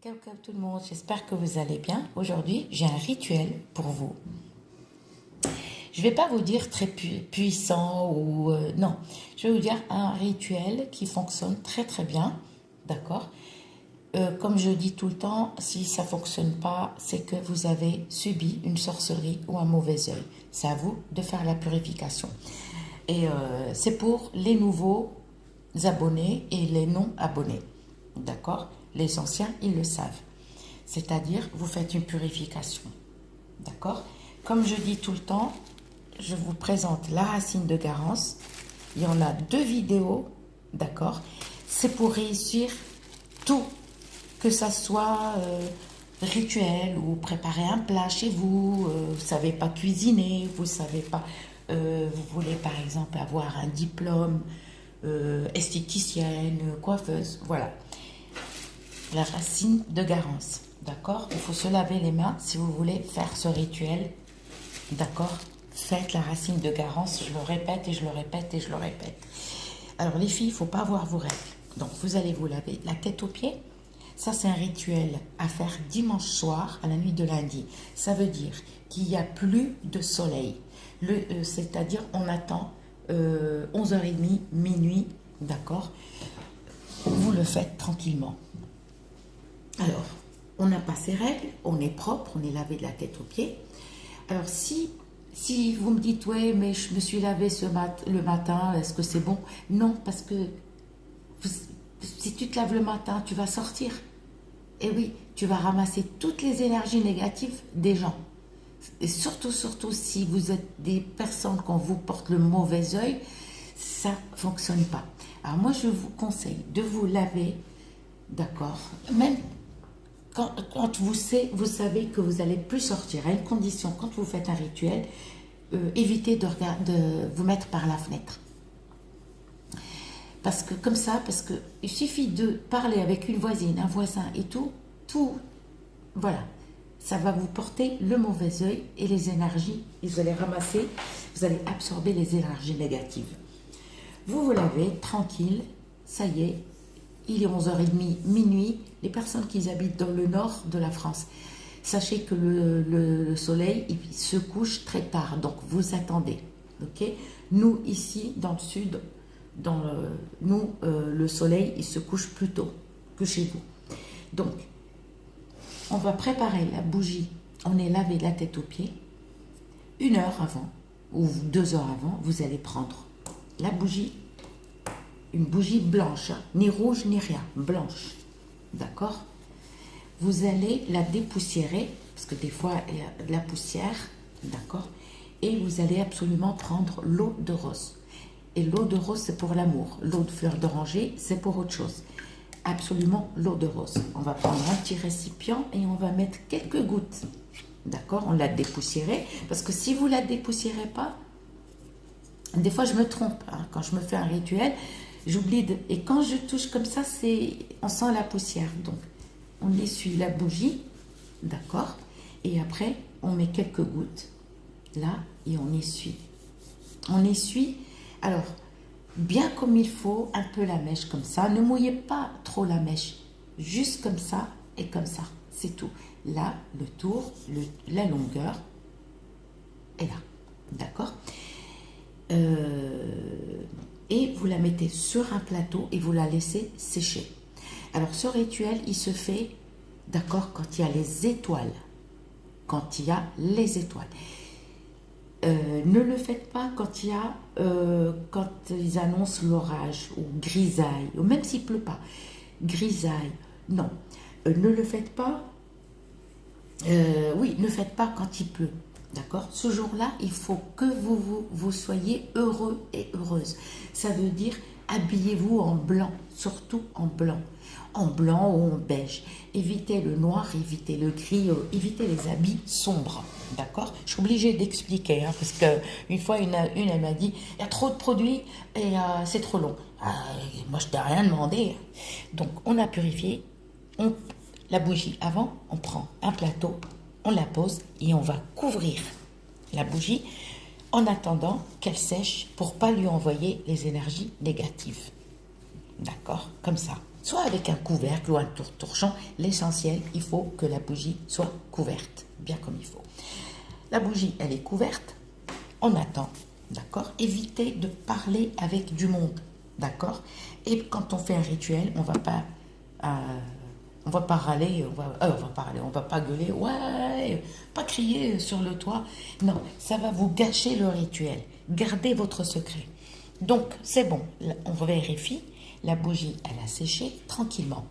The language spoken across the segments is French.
Coucou tout le monde, j'espère que vous allez bien. Aujourd'hui, j'ai un rituel pour vous. Je ne vais pas vous dire très puissant ou non. Je vais vous dire un rituel qui fonctionne très très bien, d'accord. Comme je dis tout le temps, si ça fonctionne pas, c'est que vous avez subi une sorcellerie ou un mauvais œil. C'est à vous de faire la purification. Et c'est pour les nouveaux abonnés et les non abonnés, d'accord. Les anciens, ils le savent. C'est-à-dire, vous faites une purification. D'accord. Comme je dis tout le temps, je vous présente la racine de Garance. Il y en a 2 vidéos. D'accord. C'est pour réussir tout. Que ça soit rituel ou préparer un plat chez vous. Vous ne savez pas cuisiner. Vous savez pas... vous voulez par exemple avoir un diplôme esthéticienne, coiffeuse. Voilà. La racine de Garance, d'accord. Il faut se laver les mains si vous voulez faire ce rituel, d'accord. Faites la racine de Garance, je le répète et je le répète et je le répète. Alors les filles, il ne faut pas avoir vos règles. Donc vous allez vous laver la tête aux pieds. Ça c'est un rituel à faire dimanche soir à la nuit de lundi. Ça veut dire qu'il n'y a plus de soleil. C'est-à-dire on attend 11h30, minuit, d'accord. Vous le faites tranquillement. Alors, on n'a pas ses règles, on est propre, on est lavé de la tête aux pieds. Alors, si vous me dites, ouais, mais je me suis lavé le matin, est-ce que c'est bon? Non, parce que si tu te laves le matin, tu vas sortir. Et oui, tu vas ramasser toutes les énergies négatives des gens. Et surtout, surtout, si vous êtes des personnes qu'on vous porte le mauvais œil, ça ne fonctionne pas. Alors, moi, je vous conseille de vous laver, d'accord? Même quand vous savez que vous n'allez plus sortir, à une condition, quand vous faites un rituel, évitez de vous mettre par la fenêtre. Parce que comme ça, il suffit de parler avec une voisine, un voisin et tout, voilà, ça va vous porter le mauvais œil et les énergies, vous allez ramasser, vous allez absorber les énergies négatives. Vous vous lavez, tranquille, ça y est, il est 11h30, minuit. Les personnes qui habitent dans le nord de la France, sachez que le soleil il se couche très tard, donc vous attendez. Okay. Nous, ici, dans le sud, le soleil il se couche plus tôt que chez vous. Donc, on va préparer la bougie. On est lavé la tête aux pieds. 1 heure avant, ou 2 heures avant, vous allez prendre la bougie. Une bougie blanche, hein, ni rouge ni rien, blanche, d'accord. Vous allez la dépoussiérer, parce que des fois il y a de la poussière, d'accord. Et vous allez absolument prendre l'eau de rose. Et l'eau de rose c'est pour l'amour, l'eau de fleur d'oranger c'est pour autre chose. Absolument l'eau de rose. On va prendre un petit récipient et on va mettre quelques gouttes, d'accord. On l'a dépoussiérée, parce que si vous ne la dépoussiérez pas, des fois je me trompe, hein, quand je me fais un rituel, j'oublie et quand je touche comme ça, on sent la poussière. Donc, on essuie la bougie, d'accord. Et après, on met quelques gouttes là et on essuie. On essuie, alors, bien comme il faut, un peu la mèche comme ça. Ne mouillez pas trop la mèche, juste comme ça et comme ça, c'est tout. Là, le tour, la longueur est là, d'accord. Et vous la mettez sur un plateau et vous la laissez sécher. Alors ce rituel, il se fait, d'accord, quand il y a les étoiles. Quand il y a les étoiles. Ne le faites pas quand quand ils annoncent l'orage ou grisaille, ou même s'il ne pleut pas. Grisaille, non. Ne le faites pas, oui, ne faites pas quand il pleut. D'accord. Ce jour-là, il faut que vous soyez heureux et heureuse. Ça veut dire habillez-vous en blanc, surtout en blanc. En blanc ou en beige. Évitez le noir, évitez le gris, évitez les habits sombres. D'accord. Je suis obligée d'expliquer, hein, parce qu'une fois, une elle m'a dit il y a trop de produits et c'est trop long. Moi, je t'ai rien demandé. Donc, on a purifié. La bougie avant, on prend un plateau. On la pose et on va couvrir la bougie en attendant qu'elle sèche pour ne pas lui envoyer les énergies négatives. D'accord. Comme ça. soit avec un couvercle ou un torchon. L'essentiel, il faut que la bougie soit couverte, bien comme il faut. La bougie, elle est couverte, on attend, d'accord? Évitez de parler avec du monde, d'accord? Et quand on fait un rituel, on va pas râler, on va pas gueuler, ouais, pas crier sur le toit. Non, ça va vous gâcher le rituel. Gardez votre secret. Donc, c'est bon, on vérifie, la bougie, elle a séché tranquillement.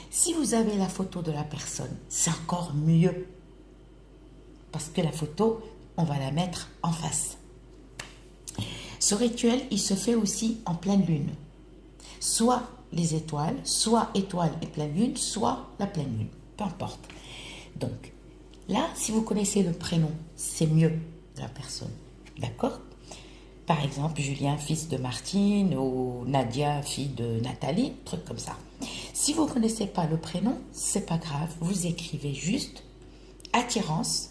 Si vous avez la photo de la personne, c'est encore mieux. Parce que la photo, on va la mettre en face. Ce rituel, il se fait aussi en pleine lune. Soit les étoiles, soit étoiles et pleine lune, soit la pleine lune. Peu importe. Donc, là, si vous connaissez le prénom, c'est mieux de la personne. D'accord? Par exemple, Julien, fils de Martine, ou Nadia, fille de Nathalie, truc comme ça. Si vous ne connaissez pas le prénom, c'est pas grave. Vous écrivez juste attirance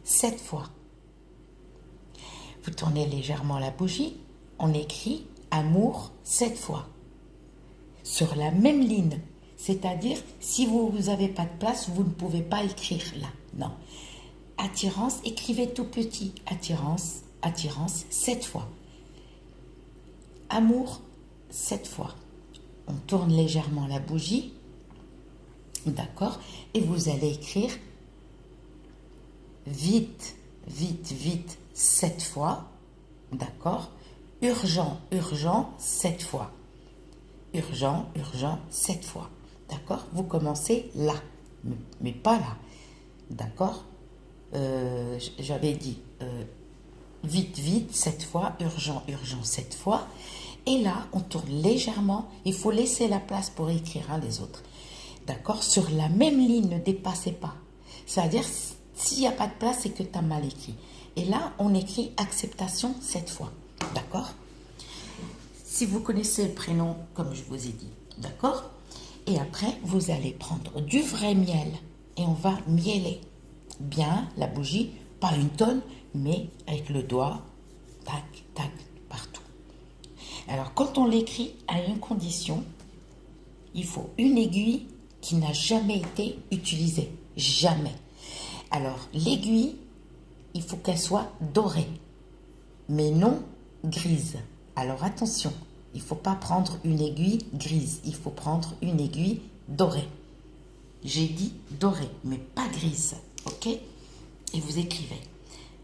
7 fois. Vous tournez légèrement la bougie, on écrit amour 7 fois. Sur la même ligne. C'est-à-dire, si vous n'avez pas de place, vous ne pouvez pas écrire là. Non. Attirance, écrivez tout petit. Attirance, attirance 7 fois. Amour 7 fois. On tourne légèrement la bougie. D'accord? Et vous allez écrire vite, vite, vite 7 fois. D'accord? Urgent, urgent 7 fois. Urgent, urgent 7 fois. D'accord? Vous commencez là, mais pas là. D'accord? J'avais dit vite, vite 7 fois. Urgent, urgent 7 fois. Et là, on tourne légèrement. Il faut laisser la place pour écrire les autres. D'accord? Sur la même ligne, ne dépassez pas. C'est-à-dire, s'il n'y a pas de place, c'est que tu as mal écrit. Et là, on écrit acceptation 7 fois. D'accord? Si vous connaissez le prénom, comme je vous ai dit. D'accord? Et après, vous allez prendre du vrai miel. Et on va mieler bien la bougie. Pas une tonne, mais avec le doigt. Tac, tac, partout. Alors, quand on l'écrit à une condition, il faut une aiguille qui n'a jamais été utilisée. Jamais. Alors, l'aiguille, il faut qu'elle soit dorée, mais non grise. Alors, attention, il ne faut pas prendre une aiguille grise. Il faut prendre une aiguille dorée. J'ai dit dorée, mais pas grise. OK? Et vous écrivez.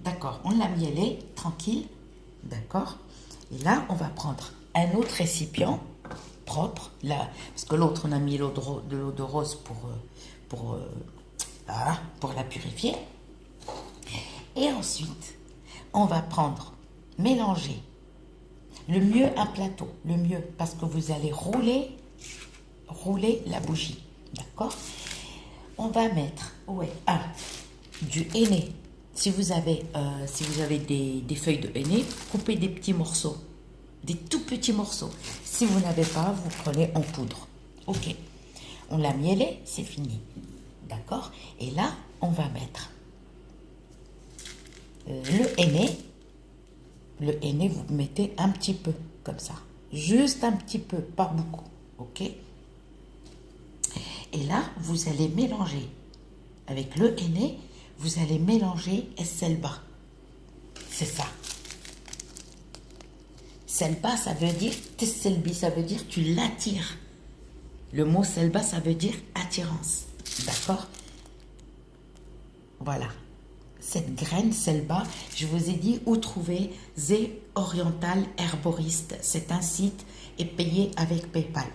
D'accord, on l'a mielé, tranquille. D'accord? Et là, on va prendre un autre récipient propre, là, parce que l'autre, on a mis de l'eau de rose pour la purifier. Et ensuite, on va prendre, mélanger. Le mieux, un plateau, le mieux, parce que vous allez rouler la bougie. D'accord? On va mettre, du henné. Si vous avez des feuilles de henné, coupez des petits morceaux. Des tout petits morceaux. Si vous n'avez pas, vous prenez en poudre. OK. On l'a mielé, c'est fini. D'accord? Et là, on va mettre le henné. Le henné, vous mettez un petit peu, comme ça. Juste un petit peu, pas beaucoup. OK? Et là, vous allez mélanger. Avec le henné, vous allez mélanger selba. C'est ça. Selba, ça veut dire tesselbi, ça veut dire tu l'attires. Le mot selba, ça veut dire attirance. D'accord? Voilà. Cette graine selba, je vous ai dit où trouver Zé Oriental Herboriste. C'est un site et payé avec PayPal.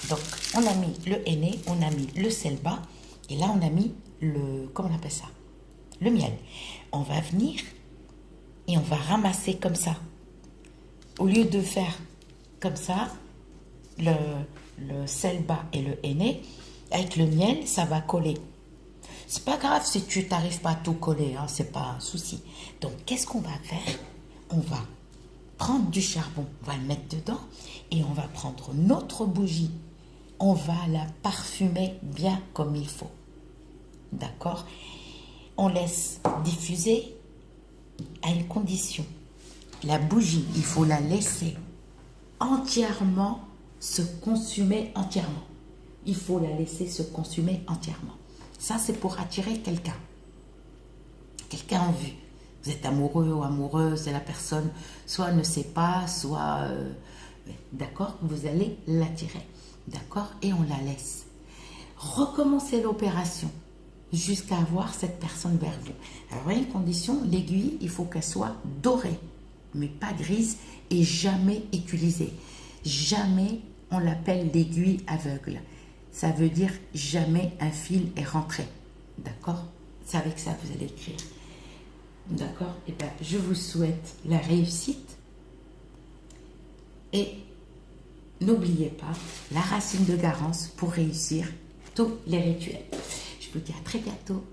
Donc, on a mis le henné, on a mis le selba et là, on a mis comment on appelle ça? Le miel. On va venir et on va ramasser comme ça. Au lieu de faire comme ça, le selba et le henné, avec le miel, ça va coller. C'est pas grave si tu n'arrives pas à tout coller, hein, c'est pas un souci. Donc, qu'est-ce qu'on va faire? On va prendre du charbon, on va le mettre dedans et on va prendre notre bougie. On va la parfumer bien comme il faut. D'accord? On laisse diffuser à une condition. La bougie, il faut la laisser entièrement se consumer entièrement. Il faut la laisser se consumer entièrement. Ça, c'est pour attirer quelqu'un. Quelqu'un en vue. Vous êtes amoureux ou amoureuse et la personne soit ne sait pas, soit... d'accord, vous allez l'attirer. D'accord, et on la laisse. Recommencez l'opération jusqu'à avoir cette personne vers vous. Alors, il y a une condition, l'aiguille, il faut qu'elle soit dorée, mais pas grise et jamais utilisée. Jamais on l'appelle l'aiguille aveugle. Ça veut dire jamais un fil est rentré. D'accord? C'est avec ça que vous allez écrire. D'accord? Et bien, je vous souhaite la réussite. Et n'oubliez pas la racine de Garance pour réussir tous les rituels. Je vous dis à très bientôt.